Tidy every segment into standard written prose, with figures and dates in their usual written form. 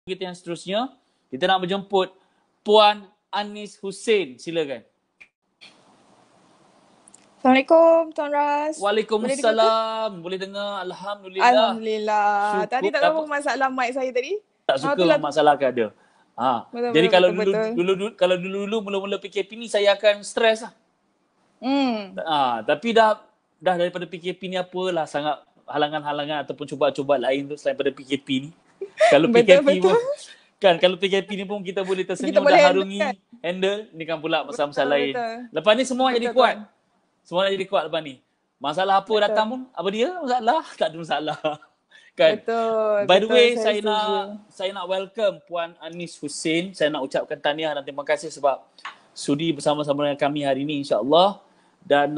kita yang seterusnya, kita nak menjemput Puan Anis Hussein. Silakan. Assalamualaikum Tuan Ras. Waalaikumsalam. Boleh dengar? Alhamdulillah. Alhamdulillah. Syukur. Tadi tak tahu masalah mic saya tadi. Tak suka masalah ke ada. Betul, jadi betul, kalau dulu mula-mula PKP ni saya akan stres lah. Tapi dah daripada PKP ni apalah sangat halangan-halangan ataupun cubaan-cubaan lain tu selain daripada PKP ni. Kalau PKP pun kan, kalau PKP ni pun kita boleh tersenyum dan harungi, handle. Ni kan pula masalah-masalah lain. Lepas ni semua jadi kuat. Semua nak jadi kuat lepas ni. Masalah apa datang pun, apa dia masalah? Tak ada masalah. Kan? Betul. By the way, saya nak welcome Puan Anis Hussein. Saya nak ucapkan tahniah dan terima kasih sebab sudi bersama-sama dengan kami hari ini, insya-Allah. Dan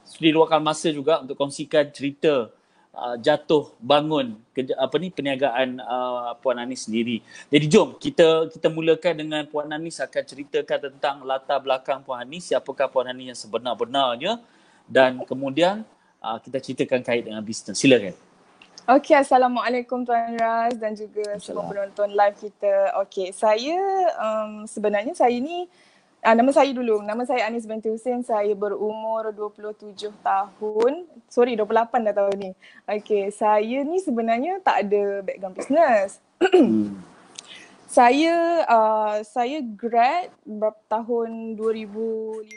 sudi luangkan masa juga untuk kongsikan cerita jatuh bangun perniagaan Puan Anis sendiri. Jadi jom kita mulakan dengan Puan Anis akan ceritakan tentang latar belakang Puan Anis, siapakah Puan Anis yang sebenar-benarnya, dan kemudian kita ceritakan kait dengan bisnes. Silakan. Okey, Assalamualaikum Tuan Ras dan juga semua penonton live kita. Okey, saya sebenarnya saya ni nama saya dulu. Nama saya Anis binti Hussein. Saya berumur 27 tahun. Sorry, 28 dah tahun ni. Okey, saya ni sebenarnya tak ada background business. Saya grad tahun 2015.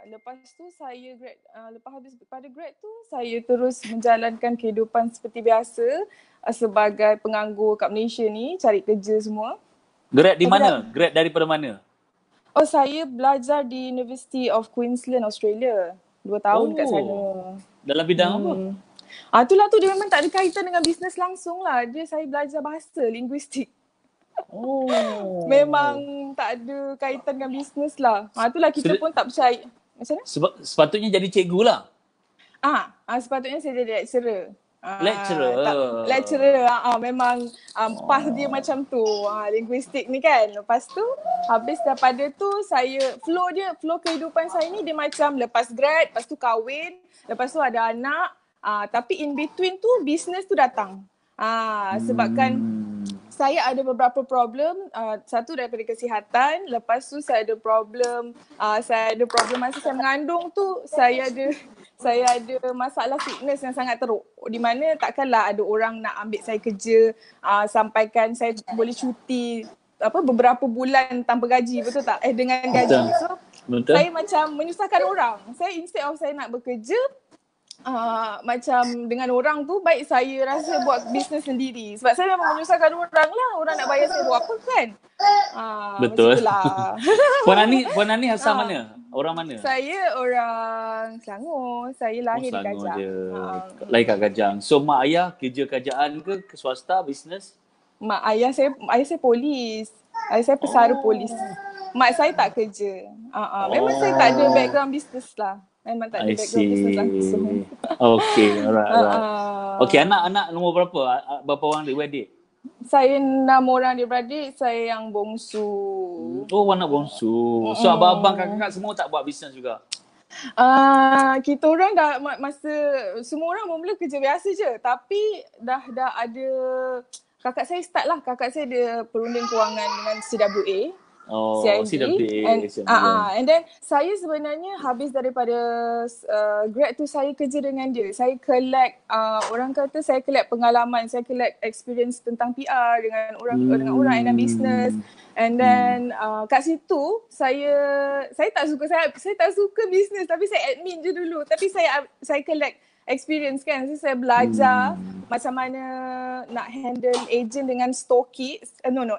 Lepas tu saya grad, lepas habis pada grad tu saya terus menjalankan kehidupan seperti biasa sebagai penganggur kat Malaysia ni, cari kerja semua. Grad di mana? Grad daripada mana? Oh, saya belajar di University of Queensland, Australia. 2 tahun kat sana. Dalam bidang apa? Itulah tu, dia memang tak ada kaitan dengan bisnes langsung lah. Saya belajar bahasa, linguistik. Memang tak ada kaitan dengan bisnes lah. Itulah kita pun tak percaya. Macam mana? Sepatutnya jadi cikgu lah. Sepatutnya saya jadi lecturer. Lecturer. Memang path dia macam tu. Linguistik ni kan. Lepas tu habis daripada tu saya flow kehidupan saya ni dia macam lepas grad, lepas tu kahwin, lepas tu ada anak. Tapi in between tu business tu datang. Sebabkan saya ada beberapa problem, satu daripada kesihatan, lepas tu saya ada problem masa saya mengandung tu, saya ada masalah sickness yang sangat teruk, di mana takkanlah ada orang nak ambil saya kerja sampaikan saya boleh cuti beberapa bulan tanpa gaji, betul tak? Dengan gaji. So saya macam menyusahkan orang. Saya instead of saya nak bekerja macam dengan orang tu, baik saya rasa buat bisnes sendiri. Sebab saya memang menyusahkan orang lah. Orang nak bayar saya buat apa kan? Betul. Puan Ani asal mana? Orang mana? Saya orang Selangor. Saya lahir di Kajang. Lahir kat Kajang. So mak ayah kerja kerajaan ke swasta, bisnes? Ayah saya polis. Ayah saya pesara polis. Mak saya tak kerja. Memang saya tak ada background bisnes lah. Memang tak ada background business langsung. Okay, alright. Okay, anak nombor berapa? Berapa orang adik-beradik? Saya 6 orang adik-beradik, saya yang bongsu. Oh, anak bongsu. So abang-abang, kakak-kakak semua tak buat bisnes juga? Kita orang dah semua orang mula kerja biasa je. Tapi dah ada, kakak saya start lah. Kakak saya ada perunding kewangan dengan CWA. CWA. And then saya sebenarnya habis daripada grad tu saya kerja dengan dia. Saya collect orang kata saya collect pengalaman, saya collect experience tentang PR dengan orang and business. And then kat situ saya tak suka business, tapi saya admin je dulu. Tapi saya collect experience kan. So, saya belajar macam mana nak handle agent dengan stokis.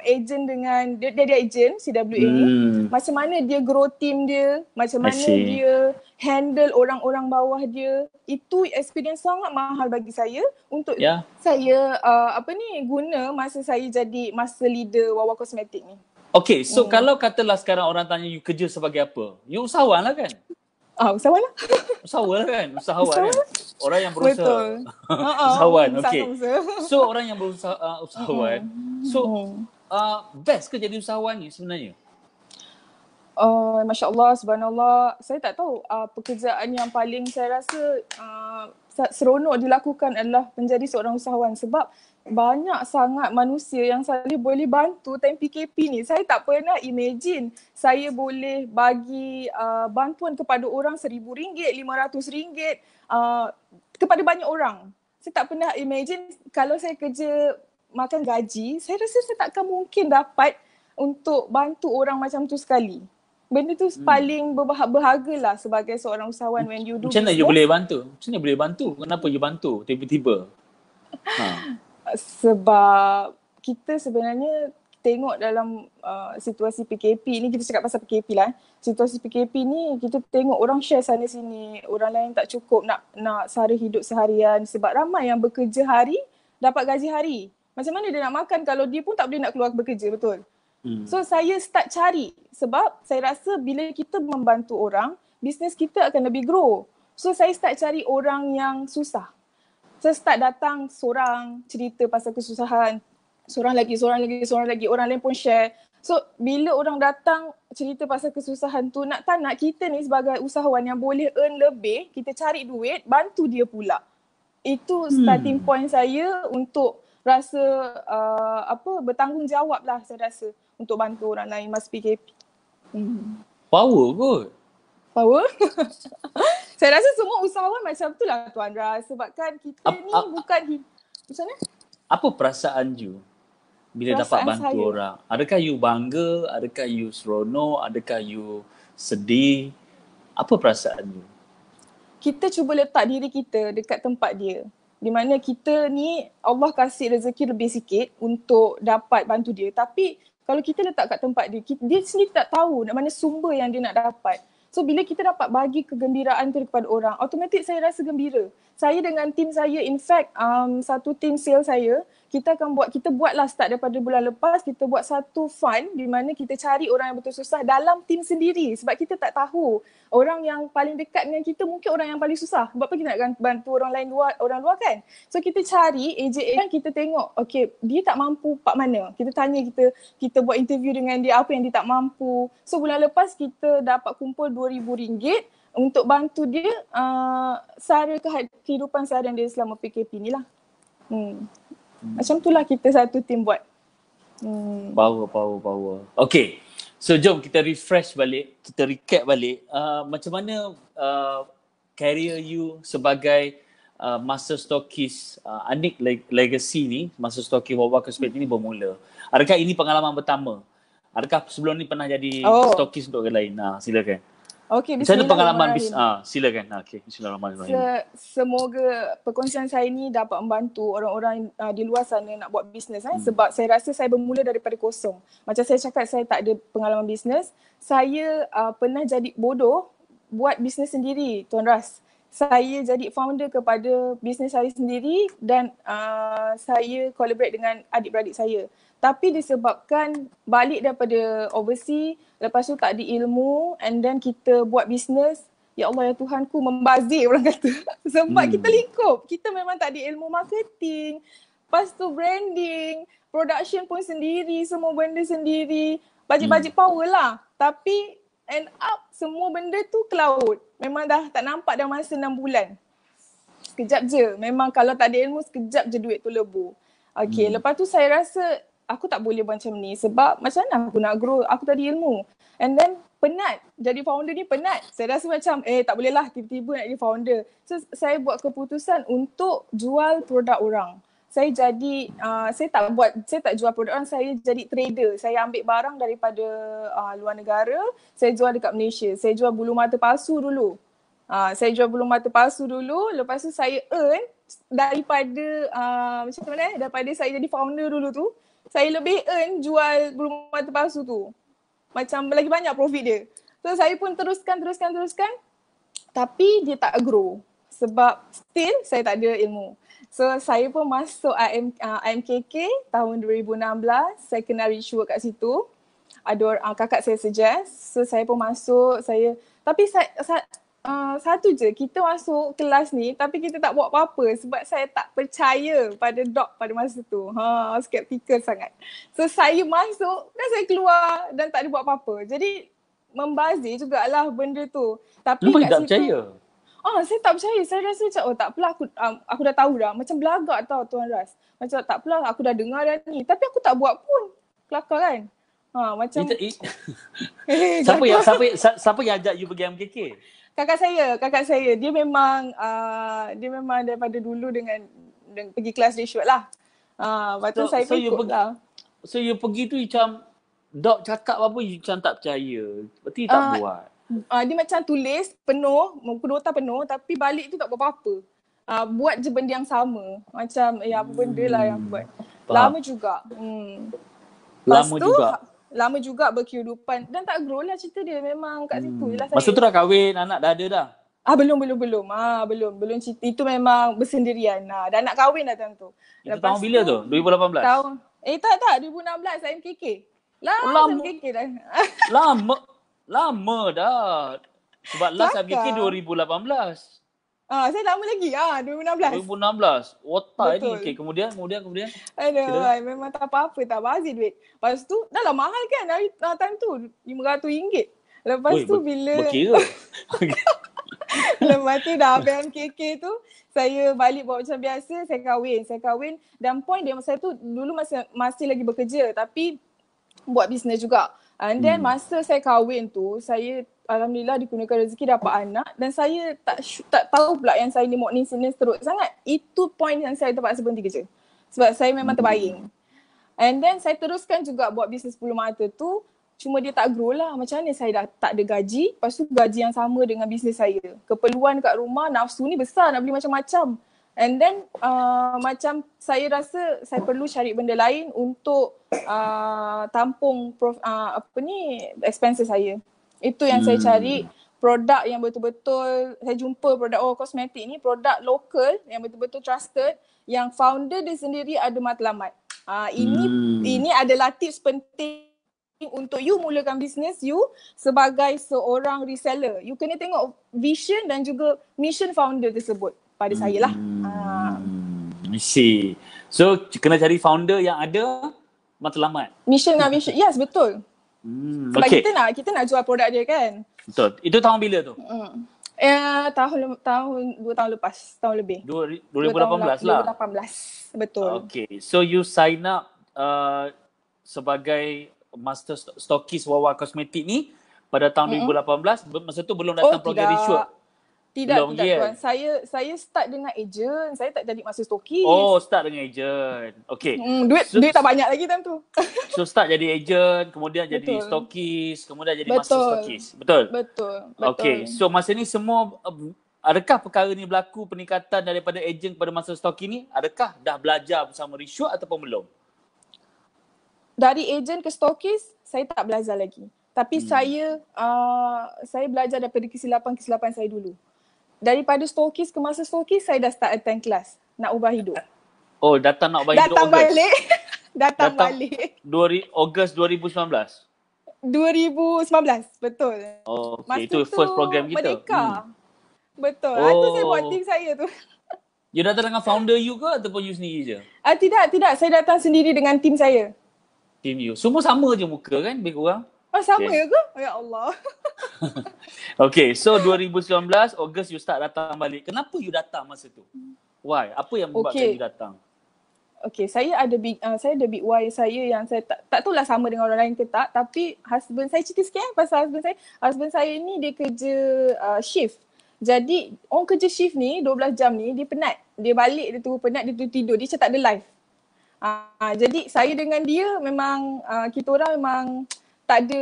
Agent dengan dia agent CWA ni. Macam mana dia grow team dia, macam mana dia handle orang-orang bawah dia. Itu experience sangat mahal bagi saya untuk saya guna masa saya jadi master leader Wawa Kosmetik ni. Okay, so kalau katalah sekarang orang tanya you kerja sebagai apa? You usahawan lah kan? Usahawan lah. Usahawan kan? Usahawan kan? Orang yang berusaha. Betul. Usahawan, okay. So orang yang usahawan. So best ke jadi usahawan ni sebenarnya? Masya Allah, subhanallah. Saya tak tahu pekerjaan yang paling saya rasa seronok dilakukan adalah menjadi seorang usahawan. Sebab banyak sangat manusia yang saya boleh bantu time PKP ni. Saya tak pernah imagine saya boleh bagi bantuan kepada orang RM1,000, RM500 kepada banyak orang. Saya tak pernah imagine kalau saya kerja makan gaji, saya rasa saya takkan mungkin dapat untuk bantu orang macam tu sekali. Benda tu paling berharga lah sebagai seorang usahawan when you do Macam mana business. you boleh bantu? Macam mana boleh bantu? Kenapa you bantu tiba-tiba? Sebab kita sebenarnya tengok dalam situasi PKP ni, kita cakap pasal PKP lah. Situasi PKP ni kita tengok orang share sana sini, orang lain tak cukup nak sara hidup seharian sebab ramai yang bekerja hari dapat gaji hari. Macam mana dia nak makan kalau dia pun tak boleh nak keluar bekerja, betul? So saya start cari sebab saya rasa bila kita membantu orang, bisnes kita akan lebih grow. So saya start cari orang yang susah. Saya start datang seorang cerita pasal kesusahan, seorang lagi, orang lain pun share. So bila orang datang cerita pasal kesusahan tu, nak tak nak kita ni sebagai usahawan yang boleh earn lebih, kita cari duit, bantu dia pula. Itu starting point saya untuk rasa bertanggungjawab lah saya rasa untuk bantu orang lain masa PKP. Power kot. Power? Saya rasa semua usahawan macam tu lah Tuan Ras. Sebab kan kita ni bukan macam mana? Apa perasaan you bila dapat bantu orang? Adakah you bangga? Adakah you seronok? Adakah you sedih? Apa perasaan you? Kita cuba letak diri kita dekat tempat dia. Di mana kita ni Allah kasih rezeki lebih sikit untuk dapat bantu dia. Tapi kalau kita letak kat tempat dia, dia sendiri tak tahu mana sumber yang dia nak dapat. So bila kita dapat bagi kegembiraan tu kepada orang, automatik saya rasa gembira. Saya dengan tim saya, in fact satu tim sales saya, kita buatlah start daripada bulan lepas, kita buat satu fund di mana kita cari orang yang betul susah dalam tim sendiri sebab kita tak tahu orang yang paling dekat dengan kita mungkin orang yang paling susah. Sebab apa kita nak bantu orang luar kan? So kita cari agent, kita tengok okay, dia tak mampu part mana. Kita tanya, kita buat interview dengan dia apa yang dia tak mampu. So bulan lepas kita dapat kumpul RM2,000 untuk bantu dia sara kehidupan seharian dia selama PKP ni lah. Macam itulah kita satu tim buat. Power. Okay. So jom kita refresh balik, kita recap balik. Macam mana career you sebagai master stockist Anik Legacy ni, master stockist Wawa Perspective ni bermula. Adakah ini pengalaman pertama? Adakah sebelum ni pernah jadi stockist untuk orang lain? Silakan. Okay, macam mana pengalaman silakan. Okay, bismillahirrahmanirrahim. Semoga perkongsian saya ni dapat membantu orang-orang di luar sana nak buat bisnes sebab saya rasa saya bermula daripada kosong. Macam saya cakap, saya tak ada pengalaman bisnes. Saya pernah jadi bodoh buat bisnes sendiri, Tuan Ras. Saya jadi founder kepada bisnes saya sendiri dan saya collaborate dengan adik-beradik saya. Tapi disebabkan balik daripada overseas, lepas tu tak ada ilmu and then kita buat bisnes, ya Allah ya Tuhanku, membazir orang kata. Sebab kita lingkup, kita memang tak ada ilmu marketing, lepas tu branding, production pun sendiri, semua benda sendiri, budget power lah. Tapi end up semua benda tu cloud. Memang dah tak nampak dah masa 6 bulan. Sekejap je, memang kalau tak ada ilmu sekejap je duit tu lebur. Okay, lepas tu saya rasa aku tak boleh macam ni sebab macam mana aku nak grow, aku tak ada ilmu. And then penat, jadi founder ni penat. Saya rasa macam tak boleh lah tiba-tiba nak jadi founder. So saya buat keputusan untuk jual produk orang. Saya tak jual produk orang, saya jadi trader. Saya ambil barang daripada luar negara, saya jual dekat Malaysia. Saya jual bulu mata palsu dulu. Lepas tu saya earn daripada daripada saya jadi founder dulu tu, saya lebih earn jual bulu mata palsu tu. Macam lagi banyak profit dia. So saya pun teruskan. Tapi dia tak grow. Sebab still saya tak ada ilmu. So saya pun masuk IMKK tahun 2016. Saya kena reach work kat situ. Ada kakak saya suggest. So saya pun masuk. Tapi satu je, kita masuk kelas ni tapi kita tak buat apa-apa sebab saya tak percaya pada doc pada masa tu. Skeptical sangat. So saya masuk dan saya keluar dan tak ada buat apa-apa. Jadi membazir jugalah benda tu. Tapi kenapa kat tak situ, percaya? saya tak percaya. Saya rasa macam tak apalah, aku dah tahu dah. Macam belagak tau Tuan Ras. Macam tak apalah, aku dah dengar dah ni. Tapi aku tak buat pun. Kelakar kan? Macam siapa yang ajak you pergi MKK? Kakak saya. Dia memang daripada dulu dengan pergi kelas dia lah. Lepas tu saya ikut lah. So you pergi tu macam Dok cakap apa you macam tak percaya. Berarti tak buat. Dia macam tulis penuh, muka nota penuh tapi balik tu tak buat apa-apa. Buat je benda yang sama. Macam apa benda lah yang buat. Lama juga. Lama juga berkehidupan dan tak grow lah cerita dia, memang kat situ je lah saya. Masa tu dah kahwin, anak dah ada dah? Belum. Belum cerita. Itu memang bersendirian. Dah nak kahwin dah time tu. Itu tahun bila tu? 2018? Tak, 2016 saya MKK. Lama MKK dah. Lama dah. Sebab last MKK 2018. Saya lama lagi. 2016. Otak ni. Okay, kemudian. Aduh, memang tak apa-apa, tak bazir duit. Lepas tu, dah lah mahal kan time tu. RM500. Lepas tu bila... Berkira. Lepas tu dah habis MKK tu, saya balik buat macam biasa, saya kahwin. Dan point dia masa tu, dulu masih lagi bekerja tapi buat bisnes juga. And then masa saya kahwin tu, saya alhamdulillah dikurniakan rezeki dapat anak dan saya tak tahu pula yang saya ni morning sickness teruk sangat. Itu point yang saya terpaksa berhenti kerja. Sebab saya memang terbaring. And then saya teruskan juga buat bisnes 10 mata tu. Cuma dia tak grow lah. Macam mana saya dah tak ada gaji. Lepas tu gaji yang sama dengan bisnes saya. Keperluan kat rumah, nafsu ni besar nak beli macam-macam. And then macam saya rasa saya perlu cari benda lain untuk tampung expenses saya. Itu yang saya cari, produk yang betul-betul, saya jumpa produk kosmetik ni, produk lokal yang betul-betul trusted, yang founder dia sendiri ada matlamat. Ini adalah tips penting untuk you mulakan bisnes you sebagai seorang reseller. You kena tengok vision dan juga mission founder tersebut pada saya lah. I see. So kena cari founder yang ada matlamat. Mission dengan vision. Yes, betul. Sebab kita nak jual produk dia kan. Betul. Itu tahun bila tu? Tahun 2 tahun lepas, tahun lebih. 2018 lah. 2018. Betul. Okay. So you sign up sebagai master stockist Wawa Kosmetik ni pada tahun 2018. Masa tu belum datang program Rishwa. Tidak tuan. Saya start dengan ejen. Saya tak jadi master stokis. Start dengan ejen. Okay. Duit tak banyak lagi time tu. So start jadi ejen, kemudian jadi stokis, kemudian jadi master stokis. Betul? Betul. Okay. So masa ni semua, adakah perkara ni berlaku peningkatan daripada ejen kepada master stokis ni? Adakah dah belajar bersama Rishwa ataupun belum? Dari ejen ke stokis, saya tak belajar lagi. Tapi saya belajar daripada kesilapan saya dulu. Daripada stokis ke master stokis, saya dah start attend kelas. Nak ubah hidup. Datang nak ubah hidup Datang balik. Ogos 2019? 2019, betul. Okay. Itu first program kita. Merdeka. Betul. Itu saya buat team saya tu. You datang dengan founder you ke ataupun you sendiri je? Tidak. Saya datang sendiri dengan team saya. Team you. Semua sama je muka kan lebih kurang? Sama ke? Ya Allah. Okay, so 2019 Ogos you start datang balik. Kenapa you datang masa tu? Why? Apa yang membuatkan you datang? Okay, saya ada big why saya yang saya tak tahulah sama dengan orang lain ke tak, tapi husband saya, cerita sikit pasal husband saya ni dia kerja shift. Jadi orang kerja shift ni 12 jam ni dia penat. Dia balik dia turun penat, dia tidur, dia macam tak ada life. Jadi saya dengan dia memang kita orang memang tak ada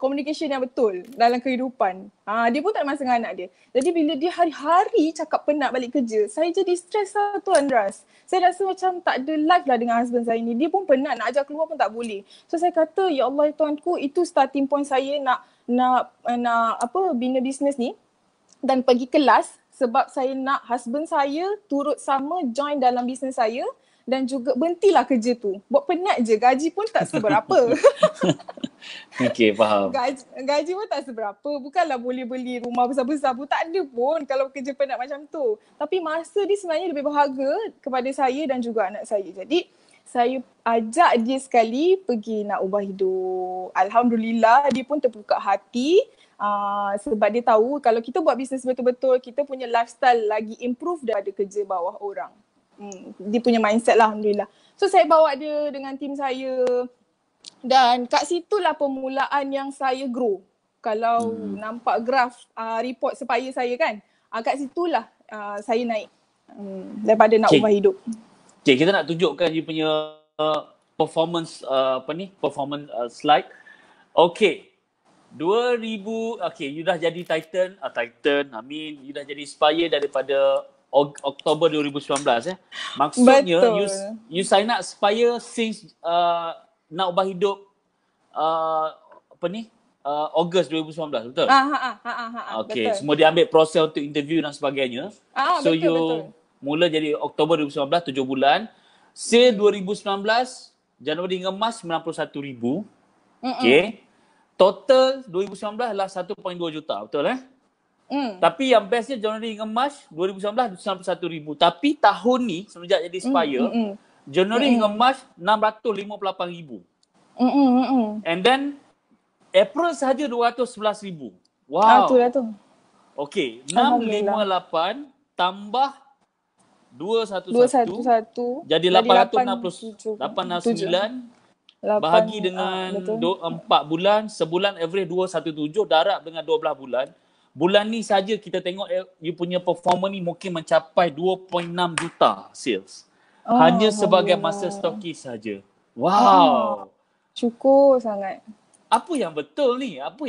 communication yang betul dalam kehidupan. Dia pun tak ada masa dengan anak dia. Jadi bila dia hari-hari cakap penat balik kerja, saya jadi stres lah Tuan Ras. Saya rasa macam tak ada life lah dengan husband saya ni. Dia pun penat, nak ajak keluar pun tak boleh. So saya kata, ya Allah Tuanku, itu starting point saya nak bina bisnes ni dan pergi kelas sebab saya nak husband saya turut sama join dalam bisnes saya dan juga berhentilah kerja tu. Buat penat je, gaji pun tak seberapa. Okay, faham. Gaji pun tak seberapa. Bukanlah boleh beli rumah besar-besar pun. Tak ada pun kalau kerja penat macam tu. Tapi masa dia sebenarnya lebih berharga kepada saya dan juga anak saya. Jadi saya ajak dia sekali pergi nak ubah hidup. Alhamdulillah dia pun terbuka hati. Sebab dia tahu kalau kita buat bisnes betul-betul, kita punya lifestyle lagi improve daripada kerja bawah orang. Dia punya mindset lah, Alhamdulillah. So saya bawa dia dengan tim saya dan kat situlah permulaan yang saya grow. Kalau nampak graf report supplier saya kan, kat situlah saya naik daripada nak ubah hidup. Okay, kita nak tunjukkan you punya performance performance slide. Okay. 2000, okay, you dah jadi Titan, you dah jadi Spire daripada Oktober 2019 Maksudnya you sign up Spire since nak ubah hidup Ogos 2019, betul? Okay, betul. Semua dia ambil proses untuk interview dan sebagainya. So betul. Mula jadi Oktober 2019, 7 bulan. Sale 2019, Januari hingga Mac 91,000. Okay. Total 2019 adalah 1.2 juta, betul Tapi yang bestnya Januari hingga Mac 2019 91,000. Tapi tahun ni semenjak jadi Spire, Januari hingga Mac 658,000. And then April sahaja 211,000. Wow. Tu. Okay, 658 tambah 211 jadi 869 bahagi dengan 4 bulan, sebulan average 217, darab dengan 12 bulan. Bulan ni saja kita tengok you punya performa ni mungkin mencapai 2.6 juta sales. Hanya sebagai master stokis saja. Wow. Syukur sangat. Apa yang betul ni? Apa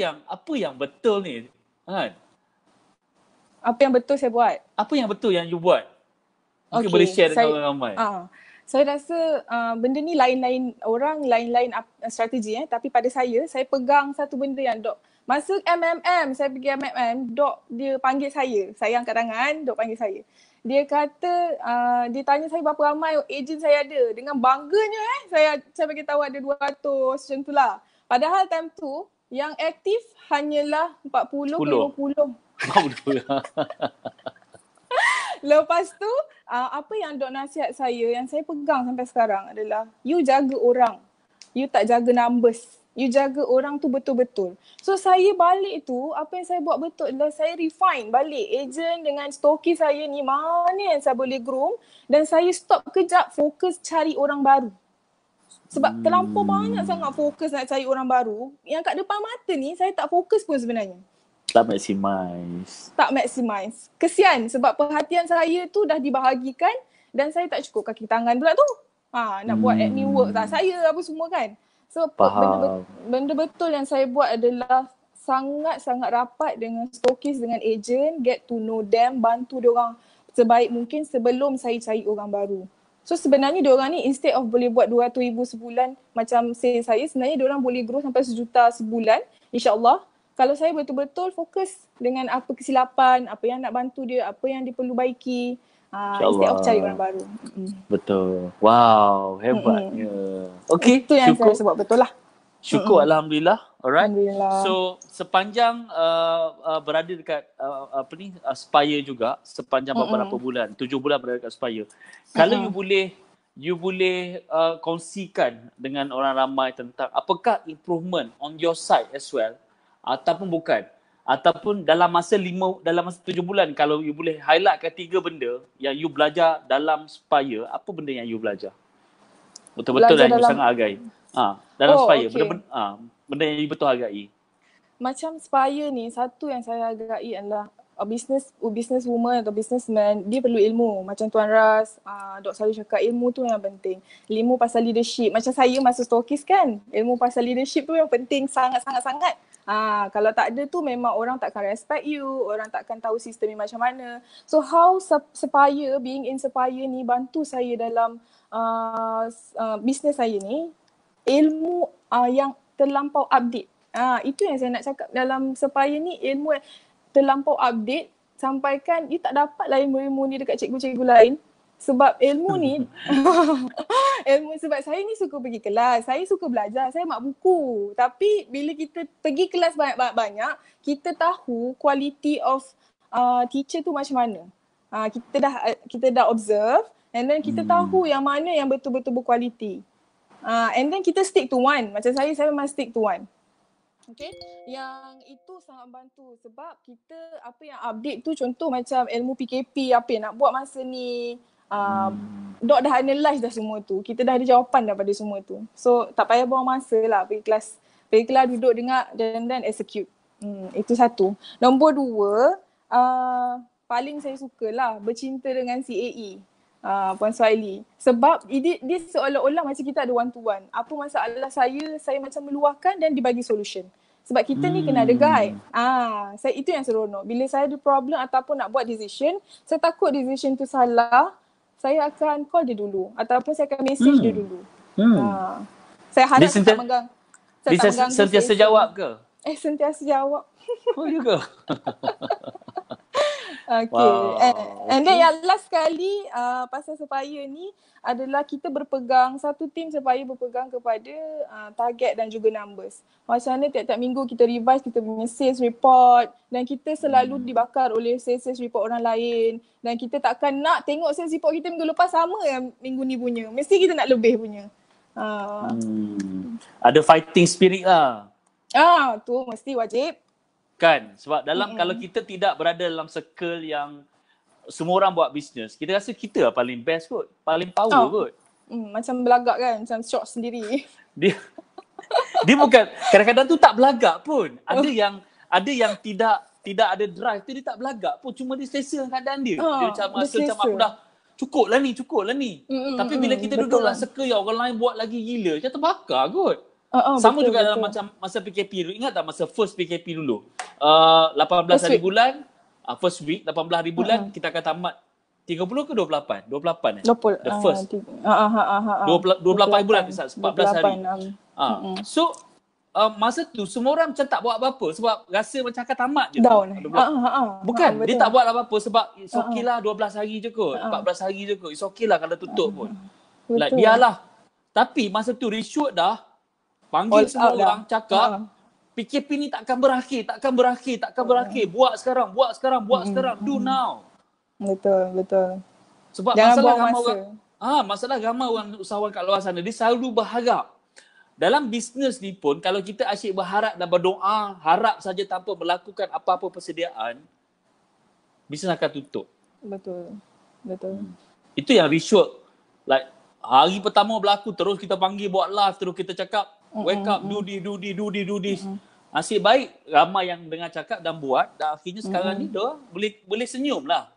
yang betul ni? Kan? Apa yang betul saya buat? Apa yang betul yang you buat? Mungkin boleh share dengan orang ramai. Saya rasa benda ni lain-lain orang, lain-lain strategi tapi pada saya pegang satu benda yang Dok. Masa saya pergi MMM, Dok dia panggil saya angkat tangan, Dok panggil saya. Dia kata, dia tanya saya berapa ramai ejen saya ada. Dengan bangganya saya bagi tahu ada 200 macam tu lah. Padahal time tu yang aktif hanyalah 40 ke 50. Lepas tu, apa yang Dok nasihat saya, yang saya pegang sampai sekarang adalah you jaga orang. You tak jaga numbers. You jaga orang tu betul-betul. So saya balik tu, apa yang saya buat betul adalah saya refine balik ejen dengan stokis saya ni mana yang saya boleh groom dan saya stop kejap fokus cari orang baru. Sebab terlampau banyak sangat fokus nak cari orang baru. Yang kat depan mata ni saya tak fokus pun sebenarnya. Tak maximize. Kesian sebab perhatian saya tu dah dibahagikan dan saya tak cukup kaki tangan pula tu. Nak buat admin work tak saya apa semua kan. So benda betul yang saya buat adalah sangat-sangat rapat dengan stokis, dengan ejen, get to know them, bantu diorang sebaik mungkin sebelum saya cari orang baru. So sebenarnya diorang ni instead of boleh buat 200,000 sebulan macam sales saya, sebenarnya diorang boleh grow sampai 1 juta sebulan insya-Allah. Kalau saya betul-betul fokus dengan apa kesilapan, apa yang nak bantu dia, apa yang dia perlu baiki, instead of cari orang baru. Betul. Wow, hebatnya. Okay, itu yang saya sebut betul lah. Syukur Alhamdulillah. Alright. Alhamdulillah. So sepanjang berada dekat Spire juga, sepanjang beberapa bulan, 7 bulan berada dekat Spire. Kalau you boleh kongsikan dengan orang ramai tentang apakah improvement on your side as well, ataupun bukan, ataupun dalam masa 7 bulan, kalau you boleh highlight 3 benda yang you belajar dalam Spire, apa benda yang you belajar? Betul-betul yang you sangat hargai. Dalam Spire, benda yang you betul hargai. Macam Spire ni, satu yang saya hargai adalah business woman atau businessman, dia perlu ilmu. Macam Tuan Ras, Dok selalu cakap ilmu tu yang penting. Ilmu pasal leadership. Macam saya masa stokis kan, ilmu pasal leadership tu yang penting sangat-sangat-sangat. Kalau tak ada tu memang orang takkan respect you, orang takkan tahu sistem ni macam mana. So how Spire, being in Spire ni bantu saya dalam bisnes saya ni, ilmu yang terlampau update. Itu yang saya nak cakap dalam Spire ni, ilmu yang terlampau update sampaikan you tak dapat lah ilmu-ilmu ni dekat cikgu-cikgu lain. Sebab ilmu ni, sebab saya ni suka pergi kelas, saya suka belajar, saya mak buku. Tapi bila kita pergi kelas banyak-banyak, kita tahu quality of teacher tu macam mana. Kita dah observe and then kita tahu yang mana yang betul-betul berkualiti. And then kita stick to one. Macam saya memang stick to one. Okay, yang itu sangat bantu sebab kita apa yang update tu, contoh macam ilmu PKP apa yang nak buat masa ni, Dok dah analyse dah semua tu. Kita dah ada jawapan daripada semua tu. So tak payah buang masa lah pergi kelas. Pergi kelas duduk dengar dan execute. Itu satu. Nombor dua, paling saya suka lah bercinta dengan CAE. Puan Suhaili. Sebab dia seolah-olah macam kita ada one to one. Apa masalah saya macam meluahkan dan dibagi solution. Sebab kita ni kena ada guide. Itu yang seronok. Bila saya ada problem ataupun nak buat decision, saya takut decision tu salah, saya akan call dia dulu. Ataupun saya akan message dia dulu. Saya harap dia tak mengganggu. Dia sentiasa jawab ke? Sentiasa jawab. Oh, ya ke? Okay. Wow. And then yang last sekali pasal Sepaya ni adalah kita berpegang, satu tim Sepaya berpegang kepada target dan juga numbers. Macam mana tiap-tiap minggu kita revise kita punya sales report dan kita selalu dibakar oleh sales report orang lain dan kita takkan nak tengok sales report kita minggu lepas sama yang minggu ni punya. Mesti kita nak lebih punya. Ada fighting spirit lah. Tu mesti wajib. Kan? Sebab dalam kalau kita tidak berada dalam circle yang semua orang buat bisnes, kita rasa kita lah paling best kot. Paling power kot. Macam belagak kan? Macam shock sendiri. Dia bukan, kadang-kadang tu tak belagak pun. Ada yang tidak ada drive tu, dia tak belagak pun. Cuma dia selesa dengan keadaan dia. Dia macam rasa macam aku dah cukup lah ni. Tapi bila kita duduk dalam circle yang orang lain buat lagi gila, macam terbakar kot. Sama betul, juga dalam macam masa PKP dulu. Ingat tak masa first PKP dulu? 18 hari bulan, first week, 18 hari bulan, kita akan tamat 30 ke 28? 28 eh? 20. The first. 28 hari bulan, 14 hari. So, masa tu semua orang macam tak buat apa-apa sebab rasa macam akan tamat je. Down. Bukan, dia tak buat apa-apa sebab it's okay lah 12 hari je kot, 14 hari je kot. It's okay lah kalau tutup pun. Like, biarlah. Tapi masa tu reshoot dah, panggil semua orang, cakap PKP ni takkan berakhir. Buat sekarang. Do now. Betul. Sebab masalah ramai orang usahawan kat luar sana, dia selalu berharap. Dalam bisnes ni pun, kalau kita asyik berharap dan berdoa, harap saja tanpa melakukan apa-apa persediaan, bisnes akan tutup. Betul. Itu yang reshoot. Like, hari pertama berlaku, terus kita panggil buat live, terus kita cakap, wake up, do this. Asyik baik, ramai yang dengar cakap dan buat, dan akhirnya sekarang ni dah boleh senyum lah.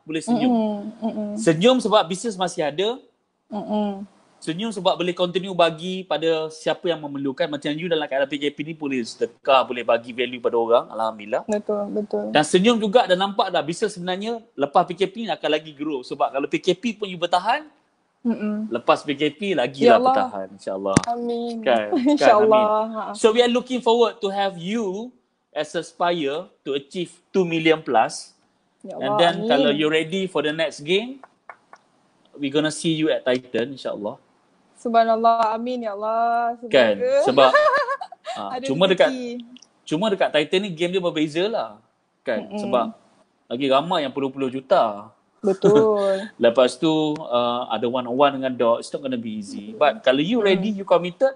Senyum sebab bisnes masih ada. Senyum sebab boleh continue bagi pada siapa yang memerlukan. Macam you dalam keadaan PKP ni boleh sedekah, boleh bagi value pada orang. Alhamdulillah. Betul. Dan senyum juga dah nampak dah bisnes sebenarnya lepas PKP ni akan lagi grow. Sebab kalau PKP pun you bertahan, lepas PKP lagilah bertahan, insyaAllah. Amin. Kan, insyaAllah. Amin. So we are looking forward to have you as Aspire to achieve 2 million plus. Ya Allah, and then amin. Kalau you ready for the next game, we gonna see you at Titan, insyaAllah. Subhanallah, amin ya Allah. Semoga. Kan, sebab cuma dekat Titan ni game dia berbeza lah. Kan, sebab lagi ramai yang puluh-puluh juta. Betul. Lepas tu ada one-on-one dengan Doc. It's not gonna be easy. But kalau you ready, you committed,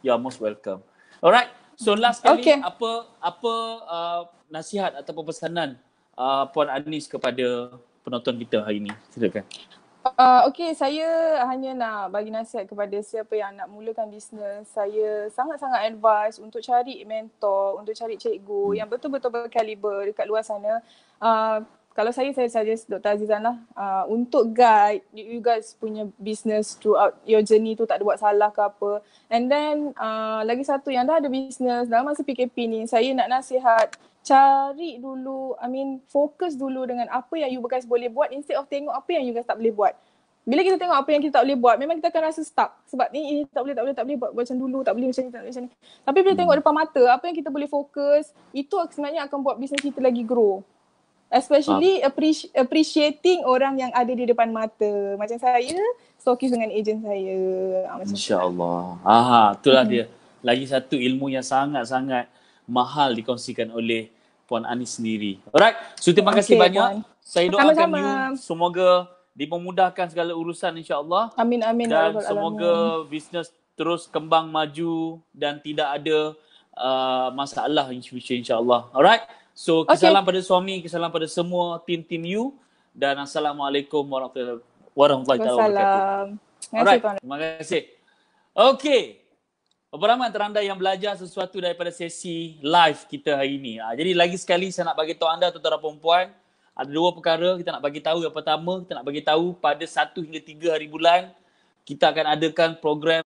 you are most welcome. Alright. So last kali, apa nasihat atau pesanan Puan Anis kepada penonton kita hari ini? Silakan. Saya hanya nak bagi nasihat kepada siapa yang nak mulakan bisnes. Saya sangat-sangat advise untuk cari mentor, untuk cari cikgu yang betul-betul berkaliber dekat luar sana. Kalau saya suggest Dr. Azizan lah, untuk guide you guys punya business throughout your journey tu, tak ada buat salah ke apa. And then lagi satu yang dah ada business dalam masa PKP ni, saya nak nasihat, cari dulu, fokus dulu dengan apa yang you guys boleh buat instead of tengok apa yang you guys tak boleh buat. Bila kita tengok apa yang kita tak boleh buat, memang kita akan rasa stuck. Sebab ni tak boleh buat macam dulu, tak boleh macam ni. Tapi bila tengok depan mata, apa yang kita boleh fokus, itu sebenarnya akan buat bisnes kita lagi grow. Especially appreciating orang yang ada di depan mata. Macam saya, stokis dengan ejen saya. InsyaAllah. Itulah dia. Lagi satu ilmu yang sangat-sangat mahal dikongsikan oleh Puan Anis sendiri. Alright. So terima kasih banyak. Puan. Saya doakan you semoga dipermudahkan segala urusan insyaAllah. Amin. Dan semoga bisnes terus kembang maju dan tidak ada masalah in future insyaAllah. Alright. So, kesalam pada suami, kesalam pada semua tim-tim you dan Assalamualaikum warahmatullahi warahmatullahi taala wabarakatuh. Wassalam. Terima kasih Alright, tuan. terima kasih. Okey. Berapa ramai antara anda yang belajar sesuatu daripada sesi live kita hari ini? Jadi lagi sekali saya nak bagi tahu anda tuan-tuan dan puan-puan, ada dua perkara kita nak bagi tahu. Yang pertama, kita nak bagi tahu pada 1 hingga 3 hari bulan kita akan adakan program